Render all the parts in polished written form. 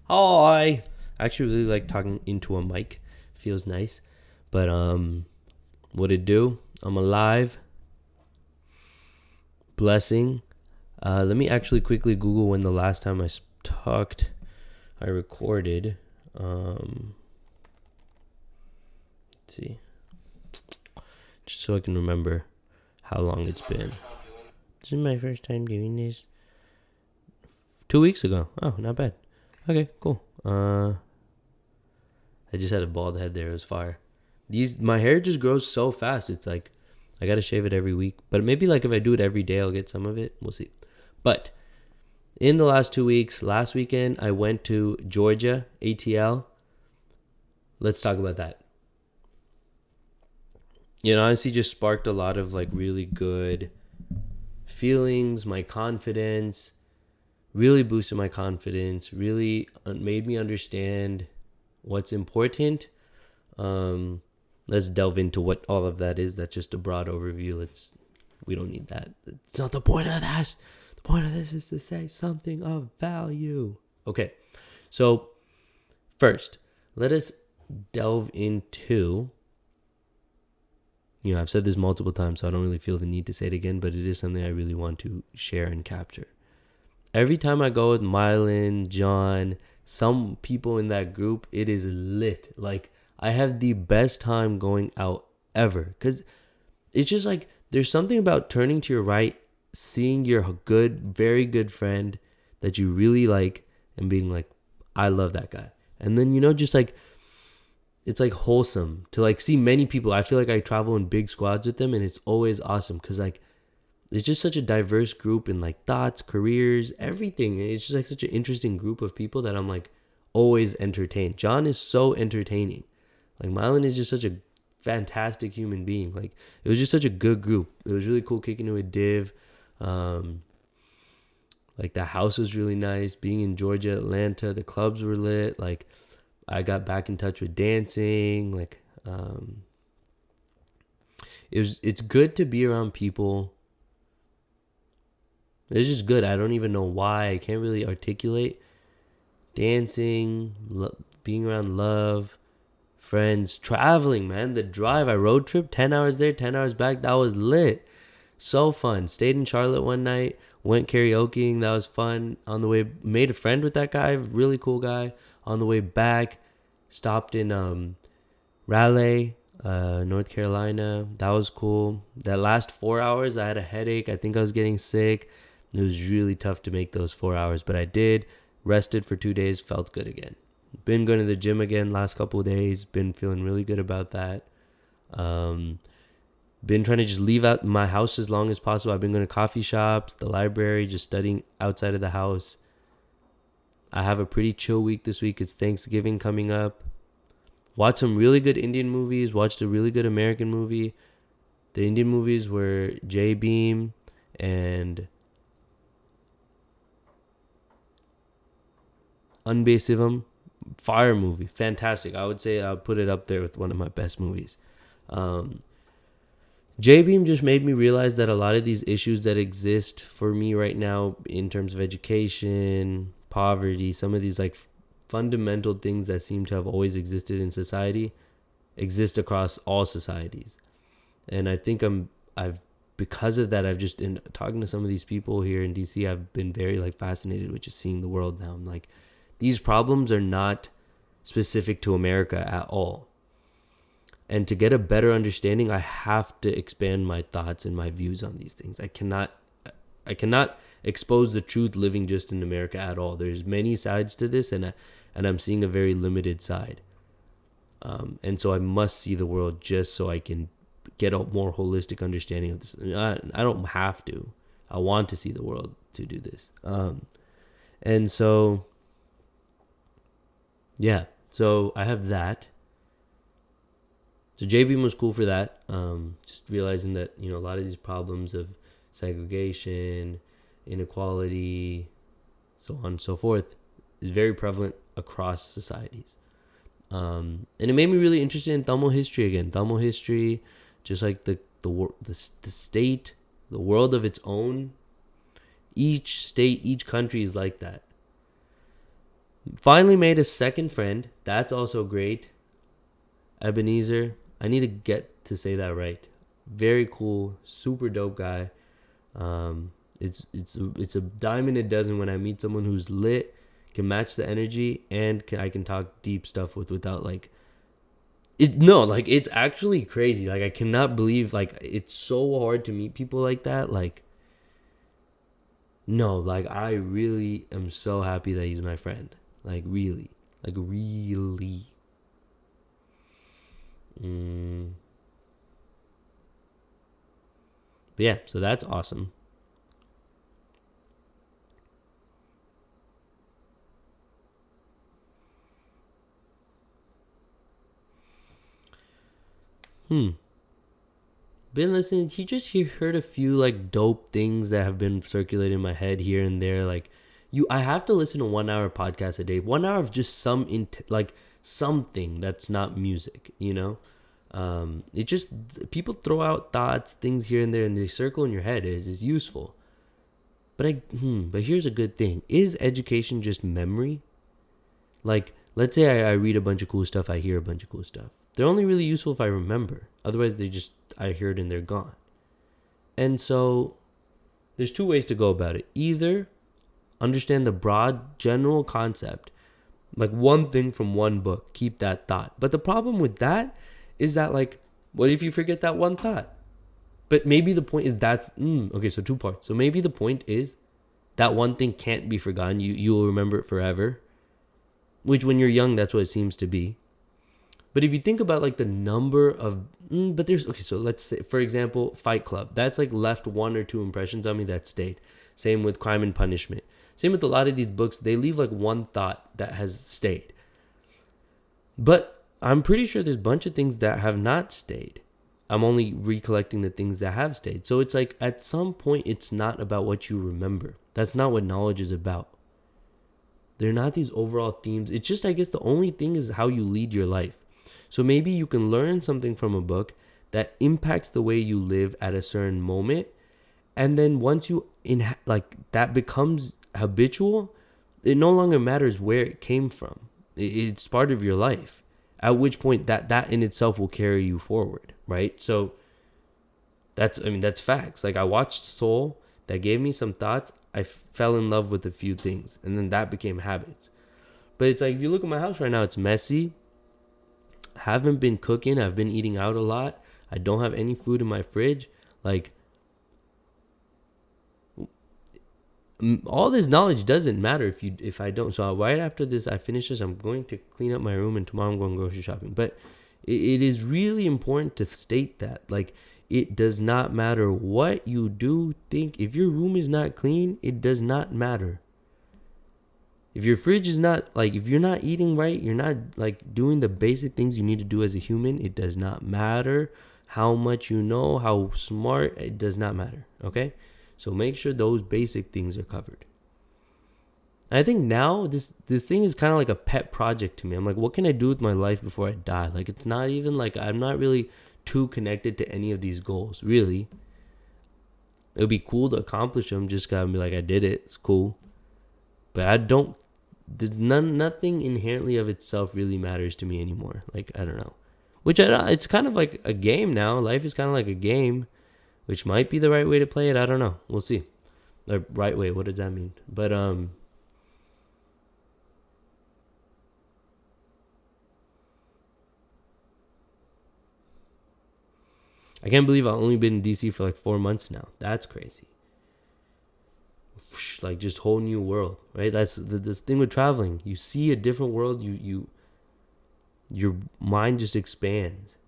Hi. I actually really like talking into a mic. Feels nice. But what it do? I'm alive. Blessing. Let me actually quickly Google when the last time talked, I recorded. Let's see, just so I can remember how long it's been. This is my first time doing this. 2 weeks ago. Oh, not bad. Okay, cool. I just had a bald head there. It was fire. My hair just grows so fast. It's like I gotta shave it every week. But maybe like if I do it every day, I'll get some of it. We'll see. But in the last 2 weeks, last weekend I went to Georgia ATL. Let's talk about that. Honestly, just sparked a lot of like really good feelings. My confidence really boosted my confidence. Really made me understand what's important. Let's delve into what all of that is. That's just a broad overview. We don't need that. It's not the point of this. The point of this is to say something of value. Okay, so first, let us delve into. I've said this multiple times, so I don't really feel the need to say it again, but it is something I really want to share and capture. Every time I go with Mylan, John, some people in that group, it is lit. Like, I have the best time going out ever. Because it's just like, there's something about turning to your right, seeing your very good friend that you really like, and being like, I love that guy. And then, just like, it's like wholesome to like see many people. I feel like I travel in big squads with them, and it's always awesome because like, it's just such a diverse group in like thoughts, careers, everything. It's just like such an interesting group of people that I'm like always entertained. John is so entertaining. Like Mylan is just such a fantastic human being. Like it was just such a good group. It was really cool kicking it with Div. Like the house was really nice. Being in Georgia, Atlanta, the clubs were lit. Like I got back in touch with dancing. Like it's good to be around people. It's just good. I don't even know why. I can't really articulate. Dancing, being around love, friends, traveling, man. The drive, I road trip, 10 hours there, 10 hours back. That was lit. So fun. Stayed in Charlotte one night, went karaokeing. That was fun. On the way, made a friend with that guy, really cool guy. On the way back, stopped in Raleigh, North Carolina. That was cool. That last 4 hours, I had a headache. I think I was getting sick. It was really tough to make those 4 hours, but I did. Rested for 2 days, felt good again. Been going to the gym again last couple of days. Been feeling really good about that. Been trying to just leave out my house as long as possible. I've been going to coffee shops, the library, just studying outside of the house. I have a pretty chill week this week. It's Thanksgiving coming up. Watched some really good Indian movies. Watched a really good American movie. The Indian movies were J Beam and Unbasivam. Fire movie. Fantastic. I would say I would put it up there with one of my best movies. J Beam just made me realize that a lot of these issues that exist for me right now in terms of education, poverty, some of these like fundamental things that seem to have always existed in society exist across all societies. And I think I've because of that, I've just in talking to some of these people here in DC, I've been very like fascinated with just seeing the world now. I'm like, these problems are not specific to America at all. And to get a better understanding, I have to expand my thoughts and my views on these things. I cannot expose the truth living just in America at all. There's many sides to this, and I'm seeing a very limited side. And so I must see the world just so I can get a more holistic understanding of this. I don't have to. I want to see the world to do this. And so, yeah. So I have that. So JBeam was cool for that. Just realizing that, a lot of these problems of segregation, inequality, so on and so forth, is very prevalent across societies. And it made me really interested in Tamil history again. Tamil history, just like the state, the world of its own. Each state, each country is like that. Finally made a second friend. That's also great. Ebenezer. I need to get to say that right. Very cool, super dope guy. It's a dime in a dozen when I meet someone who's lit, can match the energy, and I can talk deep stuff without like it. No, like it's actually crazy. Like I cannot believe like it's so hard to meet people like that. Like no, like I really am so happy that he's my friend. Like really, like really. But yeah, so that's awesome. Been listening. You just heard a few like dope things that have been circulating in my head here and there. Like I have to listen to 1 hour podcast a day. 1 hour of just like something that's not music. It just people throw out thoughts, things here and there, and they circle in your head. It is useful. But here's a good thing: is education just memory? Like, let's say I read a bunch of cool stuff, I hear a bunch of cool stuff. They're only really useful if I remember. Otherwise, I hear it and they're gone. And so, there's two ways to go about it. Either understand the broad general concept, like one thing from one book, keep that thought. But the problem with that is that, like, what if you forget that one thought? But maybe the point is okay, so two parts. So maybe the point is that one thing can't be forgotten. You'll remember it forever. Which when you're young, that's what it seems to be. But if you think about like the number of, so let's say, for example, Fight Club. That's like left one or two impressions on me that stayed. Same with Crime and Punishment. Same with a lot of these books. They leave like one thought that has stayed. But I'm pretty sure there's a bunch of things that have not stayed. I'm only recollecting the things that have stayed. So it's like at some point, it's not about what you remember. That's not what knowledge is about. They're not these overall themes. It's just, I guess, the only thing is how you lead your life. So maybe you can learn something from a book that impacts the way you live at a certain moment. And then once that becomes habitual, it no longer matters where it came from. It's part of your life. At which point that in itself will carry you forward, right? So that's facts. Like I watched Soul, that gave me some thoughts. I fell in love with a few things, and then that became habits. But it's like, if you look at my house right now, it's messy. Haven't been cooking. I've been eating out a lot. I don't have any food in my fridge. Like, all this knowledge doesn't matter if I don't. So right after this, I finish this, I'm going to clean up my room, and tomorrow I'm going grocery shopping. But it is really important to state that, like, it does not matter what you do, think. If your room is not clean, it does not matter. If your fridge is not, like, if you're not eating right, you're not, like, doing the basic things you need to do as a human, it does not matter how much you know, how smart, it does not matter, okay? So make sure those basic things are covered. I think now this thing is kind of like a pet project to me. I'm like, what can I do with my life before I die? Like, it's not even like, I'm not really too connected to any of these goals, really. It would be cool to accomplish them, just gotta be like, I did it, it's cool. But there's nothing inherently of itself really matters to me anymore. Like, I don't know. It's kind of like a game now. Life is kind of like a game, which might be the right way to play it. I don't know. We'll see. The right way, what does that mean? But, I can't believe I've only been in DC for like 4 months now. That's crazy. Like, just whole new world, right? That's this thing with traveling. You see a different world. Your mind just expands.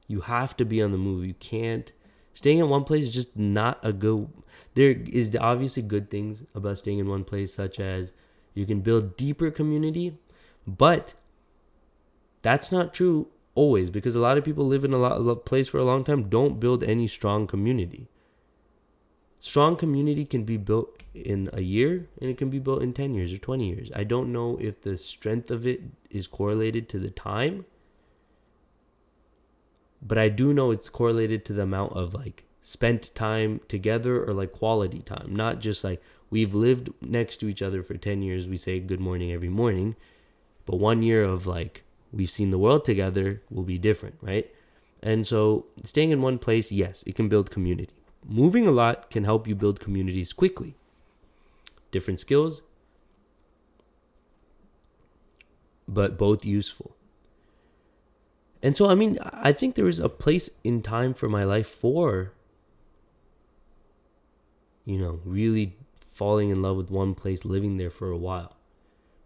You have to be on the move. You can't. Staying in one place is just not a good. There is obviously good things about staying in one place, such as you can build deeper community, but that's not true always, because a lot of people live in a place for a long time, don't build any strong community. Strong community can be built in a year, and it can be built in 10 years or 20 years. I don't know if the strength of it is correlated to the time, but I do know it's correlated to the amount of, like, spent time together or like quality time, not just like we've lived next to each other for 10 years, we say good morning every morning, but 1 year of like we've seen the world together will be different, right? And so staying in one place, yes, it can build community. Moving a lot can help you build communities quickly. Different skills, but both useful. And so, I mean, I think there was a place in time for my life for, really falling in love with one place, living there for a while.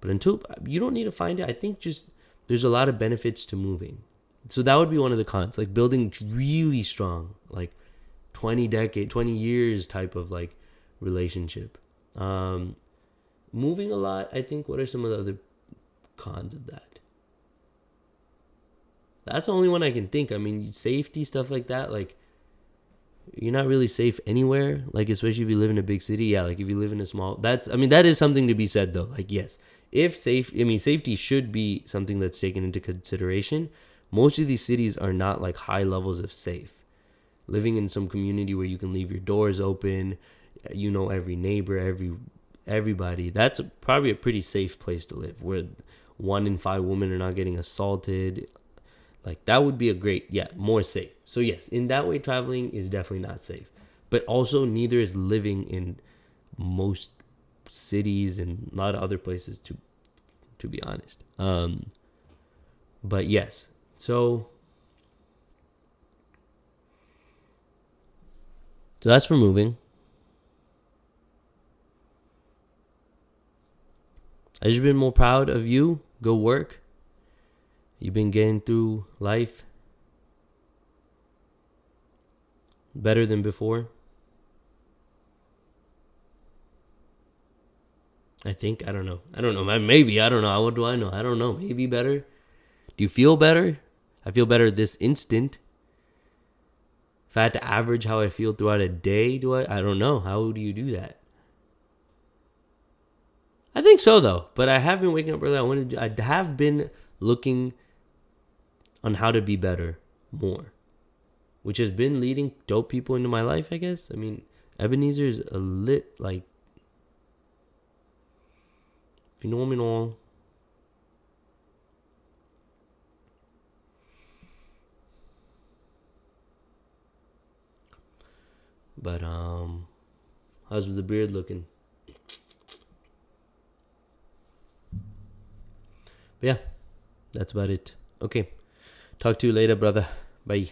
But until you don't need to find it, I think just there's a lot of benefits to moving. So that would be one of the cons, like building really strong, like 20 years type of like relationship. Moving a lot, I think, what are some of the other cons of that? That's the only one I can think. I mean, safety, stuff like that, like you're not really safe anywhere, like especially if you live in a big city. Yeah, like if you live in a small, that is something to be said though. Like, yes, safety should be something that's taken into consideration. Most of these cities are not like high levels of safe. Living in some community where you can leave your doors open, every neighbor, everybody, that's probably a pretty safe place to live, where 1 in 5 women are not getting assaulted. Like that would be a great, more safe. So yes, in that way, traveling is definitely not safe. But also neither is living in most cities and a lot of other places, to be honest. But yes, so that's for moving. I just been more proud of you. Go work. You've been getting through life better than before. I think. I don't know. Maybe. I don't know. What do I know? I don't know. Maybe better. Do you feel better? I feel better this instant. If I had to average how I feel throughout a day, I don't know. How do you do that? I think so, though. But I have been waking up early. I have been looking on how to be better more, which has been leading dope people into my life, I guess. I mean, Ebenezer is a lit, like, phenomenal. But, how's the beard looking? But yeah, that's about it. Okay. Talk to you later, brother. Bye.